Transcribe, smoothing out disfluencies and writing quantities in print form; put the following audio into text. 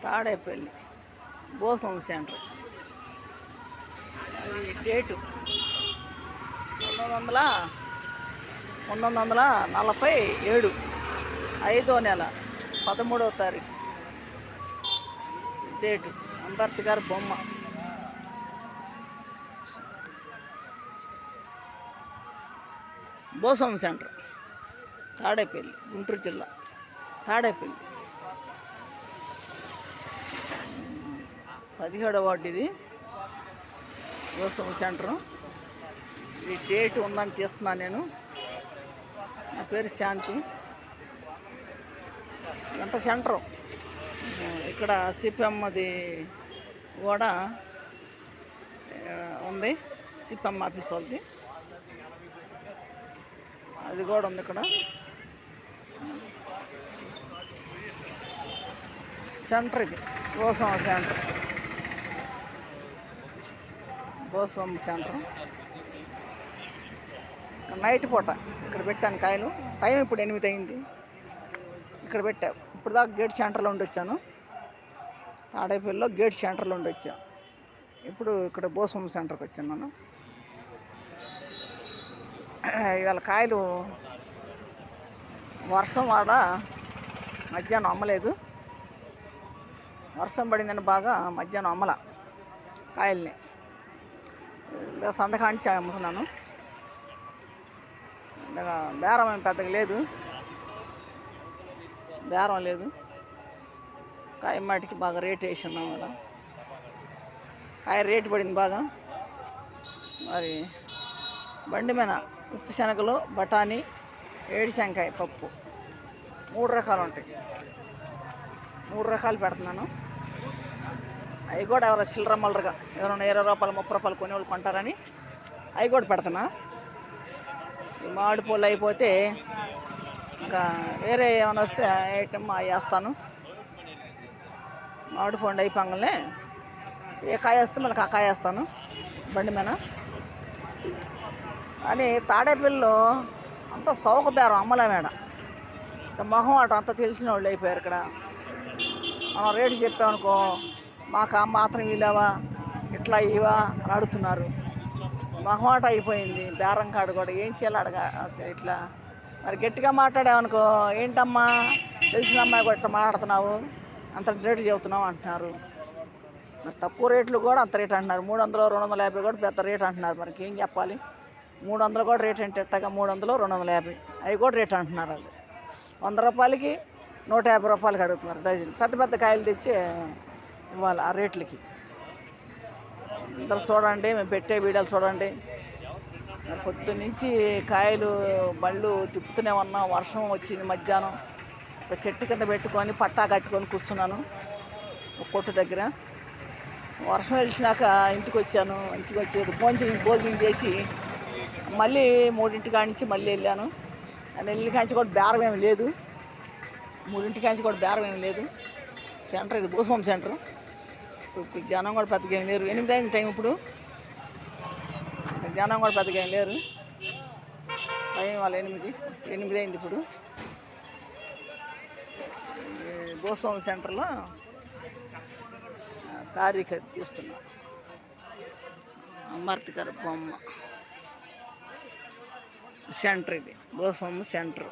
Tadepalli భోస్వం centre. అది date 1947 5వ నెల 13వ తారీఖు డేటు. అంబేద్కర్ బొమ్మ. భోస్వం సెంటర్ తాడేపల్లి, గుంటూరు జిల్లా తాడేపల్లి. 17వ వార్డు ఇది భోస్వం సెంటరు. ఈ డేట్ ఉందని తీస్తున్నాను నేను. నా పేరు శాంతి. ఎంత సెంటరు ఇక్కడ సిపిఎంది కూడా ఉంది, సిపిఎం ఆఫీస్ వాళ్ళది అది కూడా ఉంది ఇక్కడ. సెంటర్ ఇది భోస్వం సెంటర్, భోస్వం సెంటర్. నైట్ పూట ఇక్కడ పెట్టాను కాయలు. టైం ఇప్పుడు 8 అయింది. ఇక్కడ పెట్టా. ఇప్పుడు దాకా గేట్ సెంటర్లో ఉండి వచ్చాను. తాడేపల్లిలో గేట్ సెంటర్లో ఉండి వచ్చాను. ఇప్పుడు ఇక్కడ భోస్వం సెంటర్కి వచ్చాను నేను. ఇవాళ కాయలు వర్షం వాడ మధ్యాహ్నం అమ్మలేదు. వర్షం పడిందని బాగా మధ్యాహ్నం అమ్మల కాయల్ని. సంతకాంచి అమ్ముతున్నాను. బేరం ఏం పెద్దగా లేదు, బేరం లేదు. కాయ మాటికి బాగా రేట్ వేసి ఉన్నాం కదా. కాయ రేటు పడింది బాగా. మరి బండి మీద ఉప్పు శనగలు, బఠానీ, ఏడిశంకాయ పప్పు 3 రకాలు ఉంటాయి. 3 రకాలు పెడుతున్నాను. అవి కూడా ఎవరో చిల్లర మల్లరగా ఎవరైనా 20 రూపాయలు 30 రూపాయలు కొనేవాళ్ళు కొంటారని అవి కూడా పెడుతున్నా. ఈ మామిడి పళ్ళు అయిపోతే ఇంకా వేరే ఏమైనా వస్తే ఐటమ్ అవి వేస్తాను. మామిడి పండు అయిపోగానే ఏ కాయ వస్తే మళ్ళీ ఆ కాయ వేస్తాను బండి మీద. అని తాడేపల్లిలో అంత సౌక బేరం అమ్మలే మేడ. మొహం ఆట అంతా తెలిసిన వాళ్ళు అయిపోయారు ఇక్కడ. మనం రేటు చెప్పామనుకో, మాకు ఆ మాత్రం ఇలావా ఇట్లా ఇవా అని అడుగుతున్నారు. మొహమాట అయిపోయింది బేరం కాడు కూడా. ఏం చేయాలి అడగా ఇట్లా. మరి గట్టిగా మాట్లాడామనుకో, ఏంటమ్మా తెలిసిన అమ్మాయి కూడా ఇట్లా మాట్లాడుతున్నావు, అంత రేటు చెబుతున్నావు అంటున్నారు. మరి తక్కువ రేట్లు కూడా అంత రేటు అంటున్నారు. 300 250 కూడా పెద్ద రేటు అంటున్నారు. మనకి ఏం చెప్పాలి. 300 కూడా రేట్ అంటే ఎట్టగా 300 250 అవి కూడా రేట్ అంటున్నారు. వాళ్ళు 100 రూపాయలకి 150 రూపాయలకి అడుగుతున్నారు డజన్. పెద్ద పెద్ద కాయలు తెచ్చి ఇవ్వాలి ఆ రేట్లకి. అందరు చూడండి, మేము పెట్టే వీడియోలు చూడండి. పొద్దున్నుంచి కాయలు బళ్ళు తిప్పుతూనే ఉన్నాం. వర్షం వచ్చింది మధ్యాహ్నం. ఒక చెట్టు కింద పెట్టుకొని పట్టా కట్టుకొని కూర్చున్నాను ఒక కొట్టు దగ్గర. వర్షం వెలిసినాక ఇంటికి వచ్చాను. ఇంటికి వచ్చి భోజనం చేసి మళ్ళీ 3 కానించి మళ్ళీ వెళ్ళాను. అని వెళ్ళి కాంచి కూడా బేరం ఏమి లేదు. 3 కాంచి కూడా బేరం ఏమి లేదు. సెంటర్ ఇది భోస్వం సెంటర్. ఇప్పుడు జనం కూడా పెద్దగా ఏం లేరు. 8 అయింది టైం. ఇప్పుడు జనం కూడా పెద్దగా ఏం లేరు. టైం వాళ్ళ 8 అయింది. ఇప్పుడు భోస్వం సెంటర్లో తారీఖు తీస్తున్నా. అంబేద్కర్ బొమ్మ సెంటర్ ఇది భోస్వం సెంటర్.